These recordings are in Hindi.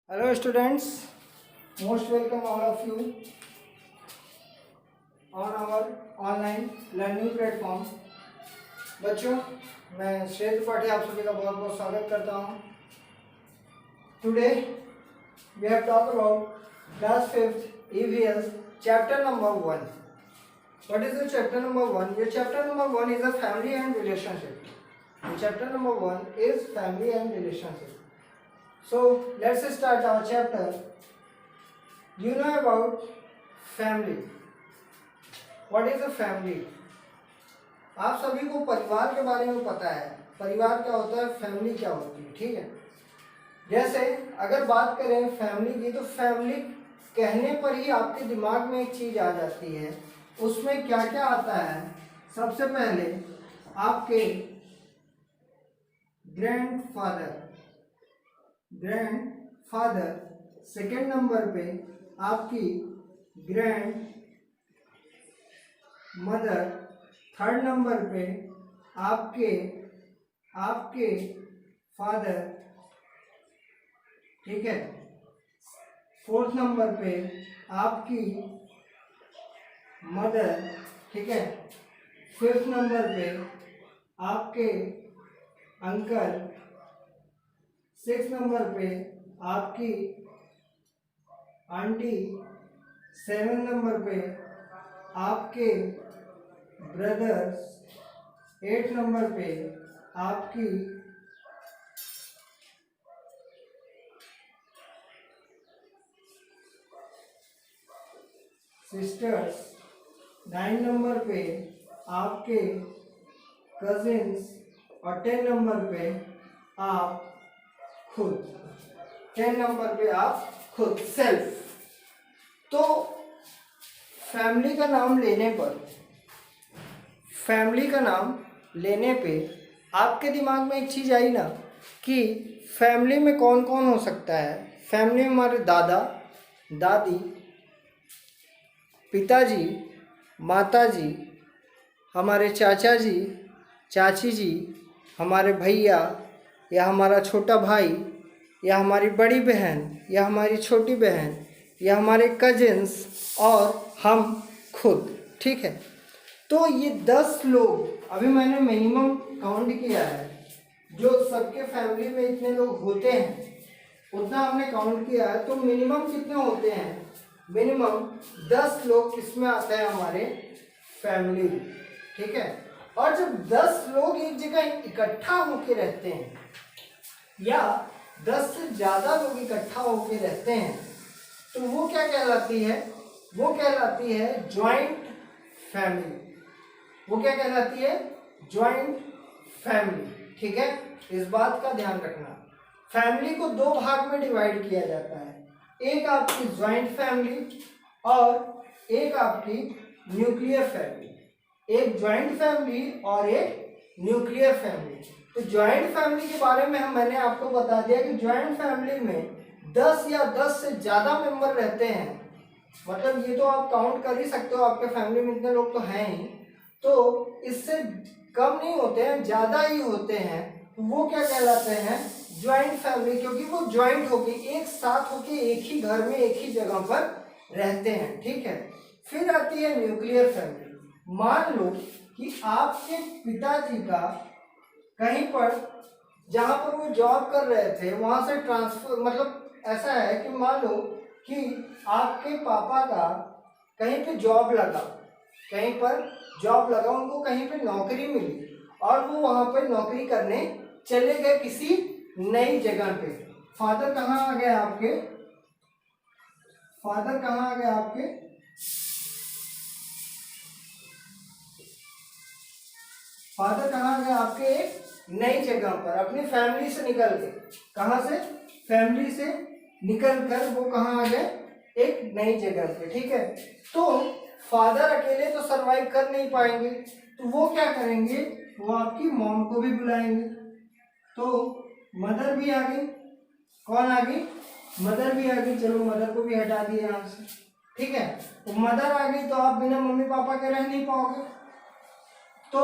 Hello students, most welcome all of you on our online learning platform। बच्चों, मैं श्रेय त्रिपाठी आप सभी का बहुत बहुत स्वागत करता हूँ। Today we have talked about class 5th EVS chapter number 1। What is the chapter number 1? ये chapter number 1 is a family and relationship। Chapter number 1 is family and relationship। So let's start our chapter। You know about family। What is a family? आप सभी को परिवार के बारे में पता है, परिवार क्या होता है, फैमिली क्या होती है, ठीक है। जैसे अगर बात करें फैमिली की, तो फैमिली कहने पर ही आपके दिमाग में एक चीज आ जाती है। उसमें क्या क्या आता है? सबसे पहले आपके ग्रैंडफादर, सेकेंड नंबर पे आपकी ग्रैंड मदर, थर्ड नंबर पे आपके फादर, ठीक है। फोर्थ नंबर पे आपकी मदर, ठीक है। फिफ्थ नंबर पे आपके अंकल, सिक्स नंबर पे आपकी आंटी, सेवन नंबर पे आपके ब्रदर्स, एट नंबर पे आपकी सिस्टर्स, नाइन नंबर पे आपके कजिन्स और 10 नंबर पे आप खुद, 10 नंबर पे आप खुद, सेल्फ। तो फैमिली का नाम लेने पे आपके दिमाग में एक चीज़ आई ना कि फैमिली में कौन कौन हो सकता है। फैमिली में हमारे दादा दादी, पिताजी, माताजी, हमारे चाचा जी, चाची जी, हमारे भैया या हमारा छोटा भाई या हमारी बड़ी बहन या हमारी छोटी बहन या हमारे कजिन्स और हम खुद, ठीक है। तो ये 10 लोग अभी मैंने मिनिमम काउंट किया है, जो सबके फैमिली में इतने लोग होते हैं उतना हमने काउंट किया है। तो मिनिमम कितने होते हैं? मिनिमम 10 लोग किसमें आते हैं? हमारे फैमिली, ठीक है। और जब 10 लोग एक जगह इकट्ठा होके रहते हैं या 10 से ज़्यादा लोग इकट्ठा होके रहते हैं तो वो क्या कहलाती है? वो कहलाती है जॉइंट फैमिली। वो क्या कहलाती है? जॉइंट फैमिली, ठीक है। इस बात का ध्यान रखना। फैमिली को दो भाग में डिवाइड किया जाता है, एक आपकी जॉइंट फैमिली और एक आपकी न्यूक्लियर फैमिली। एक जॉइंट फैमिली और एक न्यूक्लियर फैमिली। तो जॉइंट फैमिली के बारे में मैंने आपको बता दिया कि जॉइंट फैमिली में 10 या 10 से ज़्यादा मेंबर रहते हैं। मतलब ये तो आप काउंट कर ही सकते हो, आपके फैमिली में इतने लोग तो हैं ही, तो इससे कम नहीं होते हैं, ज़्यादा ही होते हैं। तो वो क्या कहलाते हैं? जॉइंट फैमिली, क्योंकि वो जॉइंट होके एक साथ होके एक ही घर में एक ही जगह पर रहते हैं, ठीक है। फिर आती है न्यूक्लियर फैमिली। मान लो कि आपके पिताजी का कहीं पर, जहाँ पर वो जॉब कर रहे थे वहाँ से ट्रांसफर, मतलब ऐसा है कि मान लो कि आपके पापा का कहीं पे जॉब लगा, उनको कहीं पे नौकरी मिली और वो वहाँ पे नौकरी करने चले गए किसी नई जगह पे। फादर कहाँ आ गए आपके? फादर कहाँ आ गए आपके? फादर कहाँ आ गए आपके? एक नई जगह पर, अपनी फैमिली से निकल के। कहाँ से? फैमिली से निकल कर वो कहाँ आ गए? एक नई जगह पे, ठीक है। तो फादर अकेले तो सरवाइव कर नहीं पाएंगे, तो वो क्या करेंगे? वो आपकी मॉम को भी बुलाएंगे। तो मदर भी आ गई। कौन आ गई? मदर भी आ गई। चलो मदर को भी हटा दिए यहाँ से, ठीक है। तो मदर आ गई तो आप बिना मम्मी पापा के रह नहीं पाओगे, तो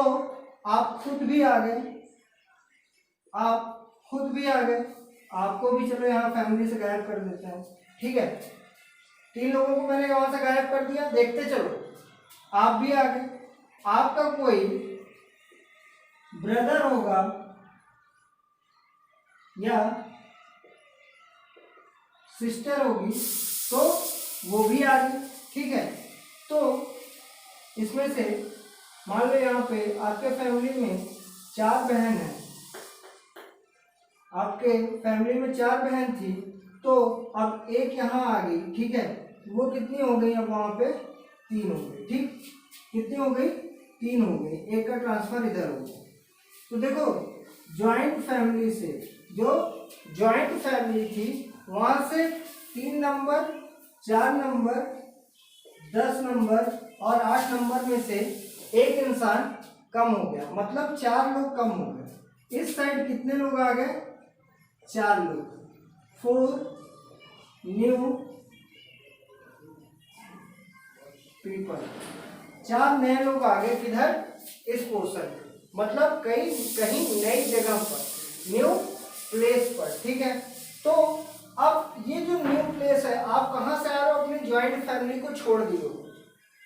आप खुद भी आ गए। आपको भी चलो यहाँ फैमिली से गायब कर देते हैं, ठीक है। 3 लोगों को मैंने वहां से गायब कर दिया। देखते चलो, आप भी आ गए। आपका कोई ब्रदर होगा या सिस्टर होगी तो वो भी आ गई, ठीक है। तो इसमें से मान लो यहाँ पे आपके फैमिली में 4 बहन हैं, आपके फैमिली में 4 बहन थी, तो अब एक यहाँ आ गई, ठीक है। वो कितनी हो गई, अब वहाँ पे 3 हो गई, ठीक। कितनी हो गई, 3 हो गई, एक का ट्रांसफर इधर हो गया। तो देखो ज्वाइंट फैमिली से, जो ज्वाइंट फैमिली थी वहाँ से 3 नंबर, 4 नंबर, 10 नंबर और 8 नंबर में से एक इंसान कम हो गया, मतलब 4 लोग कम हो गए। इस साइड कितने लोग आ गए, 4 लोग। 4 न्यू पीपल, 4 नए लोग आ गए किधर, इस पोर्शन में, मतलब कहीं नई जगह पर, न्यू प्लेस पर, ठीक है। तो अब ये जो न्यू प्लेस है, आप कहाँ से आ रहे हो, अपनी ज्वाइंट फैमिली को छोड़ दिए हो,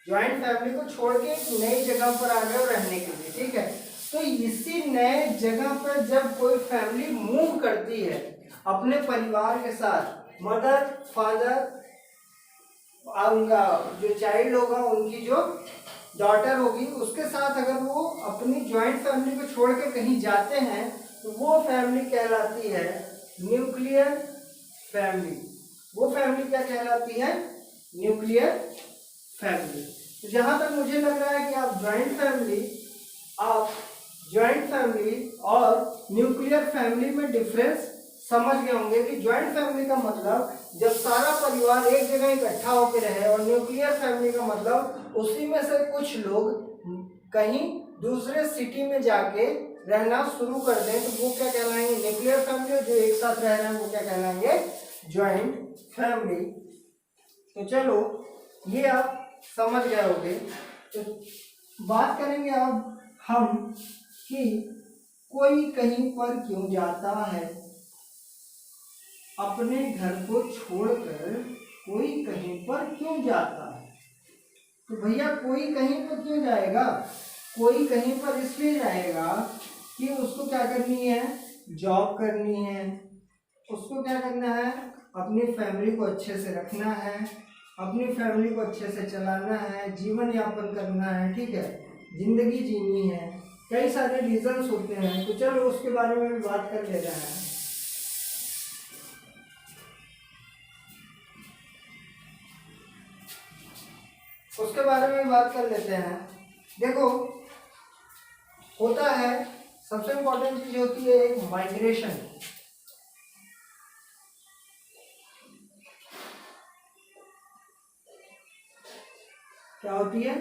ज्वाइंट फैमिली को छोड़ के एक नई जगह पर आ गए हो रहने के लिए, ठीक है। तो इसी नए जगह पर जब कोई फैमिली मूव करती है अपने परिवार के साथ, मदर फादर और उनका जो चाइल्ड होगा, उनकी जो डॉटर होगी, उसके साथ अगर वो अपनी ज्वाइंट फैमिली को छोड़ के कहीं जाते हैं तो वो फैमिली कहलाती है न्यूक्लियर फैमिली। वो फैमिली क्या कहलाती है, न्यूक्लियर फैमिली। तो जहाँ तक मुझे लग रहा है कि आप ज्वाइंट फैमिली और न्यूक्लियर फैमिली में डिफरेंस समझ गए होंगे कि ज्वाइंट फैमिली का मतलब जब सारा परिवार एक जगह इकट्ठा होकर रहे, और न्यूक्लियर फैमिली का मतलब उसी में से कुछ लोग कहीं दूसरे सिटी में जाके रहना शुरू कर दें, तो वो क्या कहलाएंगे, न्यूक्लियर फैमिली। जो एक साथ रह रहे हैं वो क्या कहलाएंगे, ज्वाइंट फैमिली। तो चलो ये आप समझ गए होंगे। तो बात करेंगे अब हम कि कोई कहीं पर क्यों जाता है, अपने घर को छोड़कर कोई कहीं पर क्यों जाता है। तो भैया कोई कहीं पर क्यों जाएगा, कोई कहीं पर इसलिए जाएगा कि उसको क्या करनी है, जॉब करनी है, उसको क्या करना है, अपनी फैमिली को अच्छे से रखना है, अपनी फैमिली को अच्छे से चलाना है, जीवन यापन करना है, ठीक है, जिंदगी जीनी है। कई सारे रीजंस होते हैं, तो चलो उसके बारे में भी बात कर ले रहे हैं। उसके बारे में बात कर लेते हैं। देखो होता है, सबसे इम्पोर्टेंट चीज होती है एक माइग्रेशन। क्या होती है,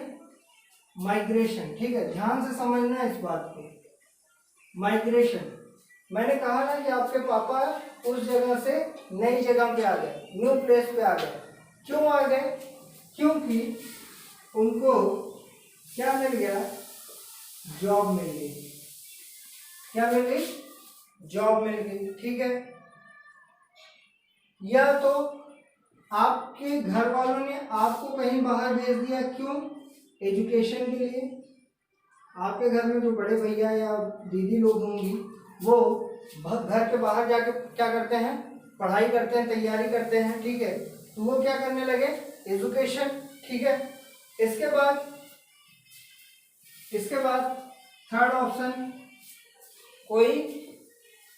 माइग्रेशन, ठीक है, ध्यान से समझना इस बात को। माइग्रेशन, मैंने कहा ना कि आपके पापा उस जगह से नई जगह पे आ गए, न्यू प्लेस पे आ गए। क्यों आ गए, क्योंकि उनको क्या मिल गया, जॉब मिल गई। क्या मिल गई, जॉब मिल गई, ठीक है। या तो आपके घर वालों ने आपको कहीं बाहर भेज दिया, क्यों, एजुकेशन के लिए। आपके घर में जो बड़े भैया या दीदी लोग होंगी वो घर के बाहर जाके क्या करते हैं, पढ़ाई करते हैं, तैयारी करते हैं, ठीक है। तो वो क्या करने लगे, एजुकेशन, ठीक है। इसके बाद थर्ड ऑप्शन, कोई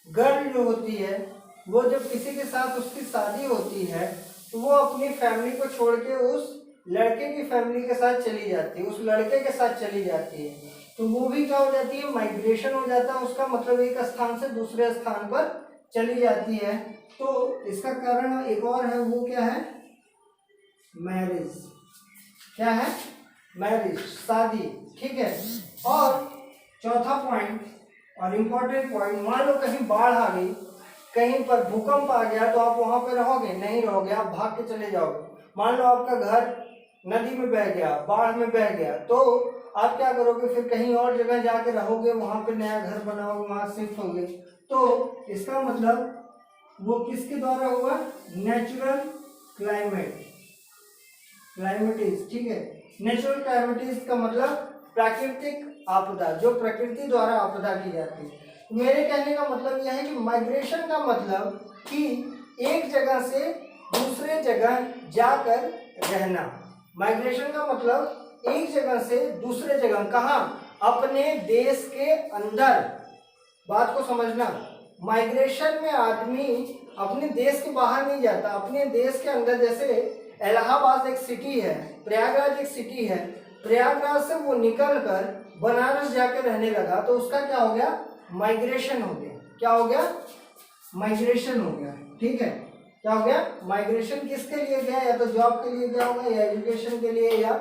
गर्ल जो होती है वो जब किसी के साथ उसकी शादी होती है तो वो अपनी फैमिली को छोड़ के उस लड़के की फैमिली के साथ चली जाती है, उस लड़के के साथ चली जाती है। तो वो भी क्या हो जाती है, माइग्रेशन हो जाता है उसका, मतलब एक स्थान से दूसरे स्थान पर चली जाती है। तो इसका कारण एक और है, वो क्या है, मैरिज। क्या है, मैरिज, शादी, ठीक है। और चौथा पॉइंट और इम्पोर्टेंट पॉइंट, मान लो कहीं बाढ़ आ गई, कहीं पर भूकंप आ गया, तो आप वहां पे रहोगे, नहीं रहोगे, आप भाग के चले जाओगे। मान लो आपका घर नदी में बह गया, बाढ़ में बह गया, तो आप क्या करोगे, फिर कहीं और जगह जाके रहोगे, वहां पे नया घर बनाओगे, वहां शिफ्ट होगे। तो इसका मतलब वो किसके द्वारा हुआ? नेचुरल क्लाइमेट, क्लाइमेटिज, ठीक है। नेचुरल क्लाइमेटिज का मतलब प्राकृतिक आपदा, जो प्रकृति द्वारा आपदा की जाती है। मेरे कहने का मतलब यह है कि माइग्रेशन का मतलब कि एक जगह से दूसरे जगह जाकर रहना। माइग्रेशन का मतलब एक जगह से दूसरे जगह, कहाँ? अपने देश के अंदर। बात को समझना, माइग्रेशन में आदमी अपने देश के बाहर नहीं जाता, अपने देश के अंदर। जैसे इलाहाबाद एक सिटी है, प्रयागराज एक सिटी है, प्रयागराज से वो निकल कर बनारस जाकर रहने लगा, तो उसका क्या हो गया? माइग्रेशन हो गया। क्या हो गया? माइग्रेशन हो गया, ठीक है। क्या हो गया? माइग्रेशन किसके लिए गया? या तो जॉब के लिए गया होगा, या एजुकेशन के लिए, या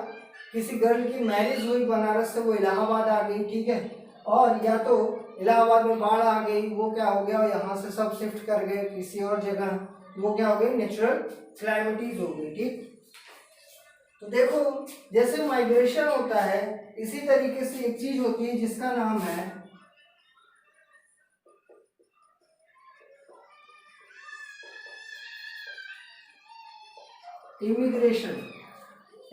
किसी गर्ल की मैरिज हुई बनारस से, वो इलाहाबाद आ गई, ठीक है। और या तो इलाहाबाद में बाढ़ आ गई, वो क्या हो गया? यहाँ से सब शिफ्ट कर गए किसी और जगह, वो क्या हो गई? नेचुरल क्लाइमेटीज हो गई, ठीक। तो देखो, जैसे माइग्रेशन होता है, इसी तरीके से एक चीज होती है जिसका नाम है इमिग्रेशन।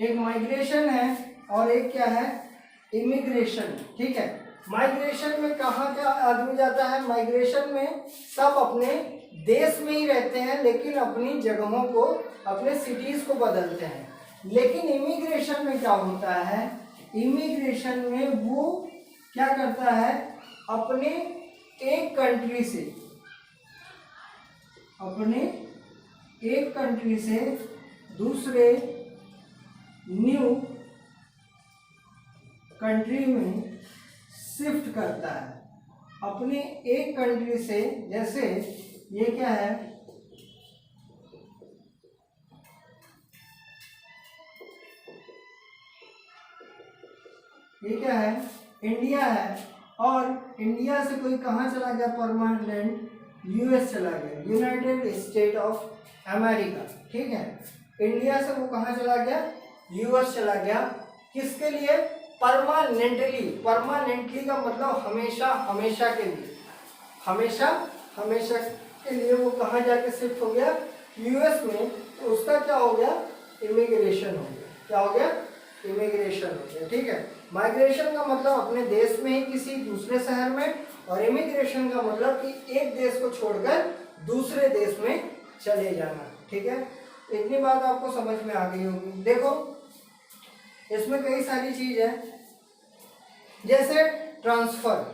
एक माइग्रेशन है और एक क्या है? इमिग्रेशन, ठीक है। माइग्रेशन में कहाँ क्या आदमी जाता है? माइग्रेशन में सब अपने देश में ही रहते हैं, लेकिन अपनी जगहों को, अपने सिटीज को बदलते हैं। लेकिन इमिग्रेशन में क्या होता है? इमिग्रेशन में वो क्या करता है? अपने एक कंट्री से, अपने एक कंट्री से दूसरे न्यू कंट्री में शिफ्ट करता है। अपने एक कंट्री से, जैसे ये क्या है? ये क्या है? इंडिया है, और इंडिया से कोई कहाँ चला गया? परमानेंट यूएस चला गया, यूनाइटेड स्टेट ऑफ अमेरिका, ठीक है। इंडिया से वो कहाँ चला गया? यूएस चला गया। किसके लिए? परमानेंटली। परमानेंटली का मतलब हमेशा हमेशा के लिए, हमेशा हमेशा के लिए वो कहाँ जाके शिफ्ट हो गया? यूएस में। तो उसका क्या हो गया? इमिग्रेशन हो गया। क्या हो गया? इमिग्रेशन हो गया, ठीक है। माइग्रेशन का मतलब अपने देश में ही किसी दूसरे शहर में, और इमिग्रेशन का मतलब कि एक देश को छोड़कर दूसरे देश में चले जाना, ठीक है। इतनी बात आपको समझ में आ गई होगी। देखो, इसमें कई सारी चीज है, जैसे ट्रांसफर,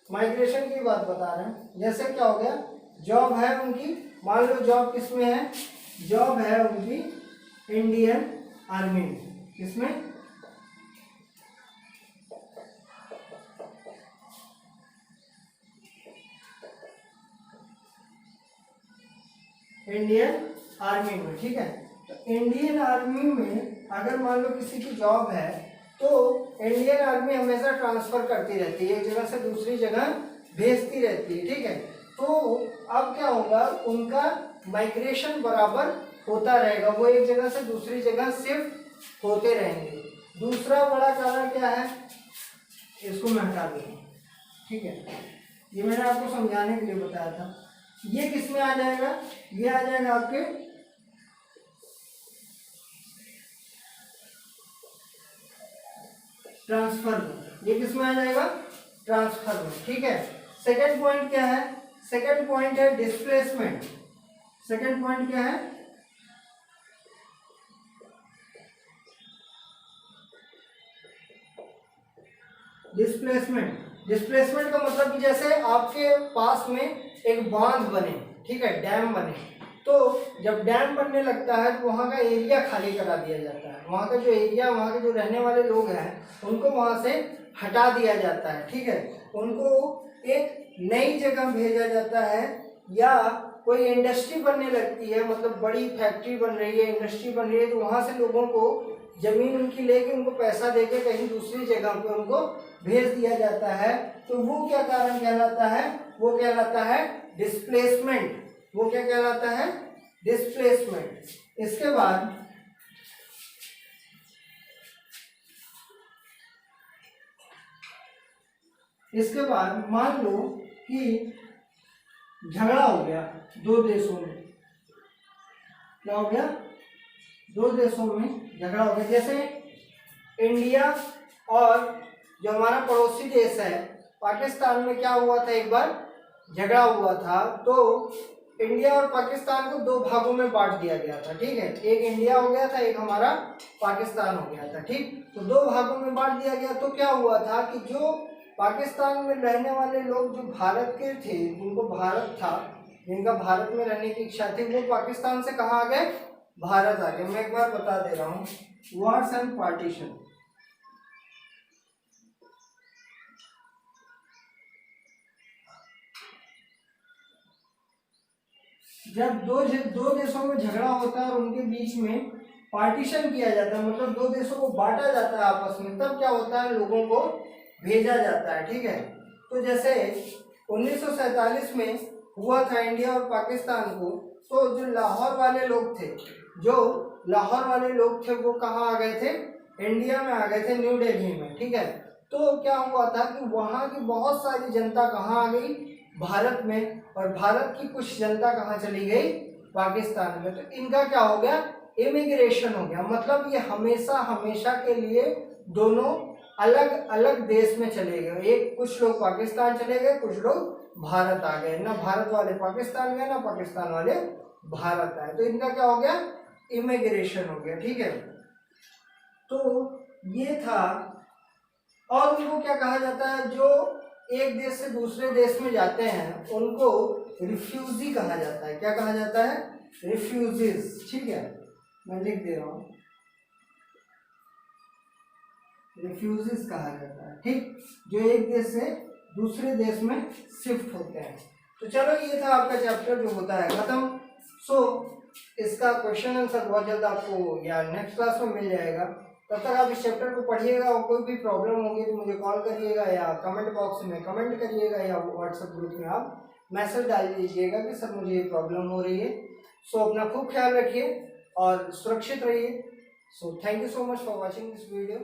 माइग्रेशन की बात बता रहे हैं। जैसे क्या हो गया? जॉब है उनकी, मान लो जॉब किसमें है? जॉब है उनकी इंडियन आर्मी में। किसमें? इंडियन आर्मी में, ठीक है। तो इंडियन आर्मी में अगर मान लो किसी की जॉब है, तो इंडियन आर्मी हमेशा ट्रांसफर करती रहती है, एक जगह से दूसरी जगह भेजती रहती है, ठीक है। तो अब क्या होगा? उनका माइग्रेशन बराबर होता रहेगा, वो एक जगह से दूसरी जगह शिफ्ट होते रहेंगे। दूसरा बड़ा कारण क्या है? इसको मैं हटा दूंगा, ठीक है। ये मैंने आपको समझाने के लिए बताया था। ये किस में आ जाएगा? ये आ जाएगा आपके ट्रांसफर में। ये किस में आ जाएगा? ट्रांसफर में, ठीक है। सेकंड पॉइंट क्या है? सेकंड पॉइंट है डिस्प्लेसमेंट। सेकंड पॉइंट क्या है? डिस्प्लेसमेंट। डिस्प्लेसमेंट का मतलब कि जैसे आपके पास में एक बांध बने, ठीक है, डैम बने, तो जब डैम बनने लगता है तो वहाँ का एरिया खाली करा दिया जाता है। वहाँ का जो एरिया, वहाँ के जो रहने वाले लोग हैं, उनको वहाँ से हटा दिया जाता है, ठीक है। उनको एक नई जगह भेजा जाता है, या कोई इंडस्ट्री बनने लगती है, मतलब बड़ी फैक्ट्री बन रही है, इंडस्ट्री बन रही है, तो वहाँ से लोगों को जमीन उनकी लेके, उनको पैसा देके कहीं दूसरी जगह पे उनको भेज दिया जाता है। तो वो क्या कारण कहलाता है? वो कहलाता है डिस्प्लेसमेंट। वो क्या कहलाता है? डिस्प्लेसमेंट। इसके बाद मान लो कि झगड़ा हो गया दो देशों में, क्या हो गया, दो देशों में झगड़ा हो गया। जैसे इंडिया और जो हमारा पड़ोसी देश है पाकिस्तान में क्या हुआ था, एक बार झगड़ा हुआ था, तो इंडिया और पाकिस्तान को दो भागों में बांट दिया गया था, ठीक है, एक इंडिया हो गया था, एक हमारा पाकिस्तान हो गया था, ठीक। तो दो भागों में बांट दिया गया, तो क्या हुआ था कि जो पाकिस्तान में रहने वाले लोग जो भारत के थे, जिनको भारत था, जिनका भारत में रहने की इच्छा थी, वो पाकिस्तान से कहाँ आ गए, भारत आ गए। मैं एक बार बता दे रहा हूँ, वॉर्स एंड पार्टीशन। जब दो देशों में झगड़ा होता है और उनके बीच में पार्टीशन किया जाता है, मतलब दो देशों को बांटा जाता है आपस में, तब क्या होता है, लोगों को भेजा जाता है, ठीक है। तो जैसे 1947 में हुआ था इंडिया और पाकिस्तान को, तो जो लाहौर वाले लोग थे, वो कहाँ आ गए थे, इंडिया में आ गए थे, न्यू दिल्ली में, ठीक है। तो क्या हुआ था कि वहाँ की बहुत सारी जनता कहाँ आ गई, भारत में, और भारत की कुछ जनता कहाँ चली गई, पाकिस्तान में। तो इनका क्या हो गया, इमिग्रेशन हो गया, मतलब ये हमेशा के लिए दोनों अलग अलग देश में चले गए, एक कुछ लोग पाकिस्तान चले गए, कुछ लोग भारत आ गए, ना भारत वाले पाकिस्तान गए, ना पाकिस्तान वाले भारत आए, तो इनका क्या हो गया, इमिग्रेशन हो गया, ठीक है। तो ये था। और उनको क्या कहा जाता है, जो एक देश से दूसरे देश में जाते हैं उनको रिफ्यूजी कहा जाता है, क्या कहा जाता है, रिफ्यूजीज, ठीक है, मैं लिख दे रहा हूँ, रिफ्यूजीज कहा जाता है, ठीक, जो एक देश से दूसरे देश में शिफ्ट होते हैं। तो चलो ये था आपका चैप्टर जो होता है खत्म। सो इसका क्वेश्चन आंसर बहुत जल्द आपको या नेक्स्ट क्लास में मिल जाएगा। तब तक आप इस चैप्टर को पढ़िएगा, और कोई भी प्रॉब्लम होगी तो मुझे कॉल करिएगा, या कमेंट बॉक्स में कमेंट करिएगा, या व्हाट्सएप ग्रुप में आप मैसेज डाल दीजिएगा कि सर मुझे ये प्रॉब्लम हो रही है। सो अपना खूब ख्याल रखिए और सुरक्षित रहिए। So thank you so much for watching this video.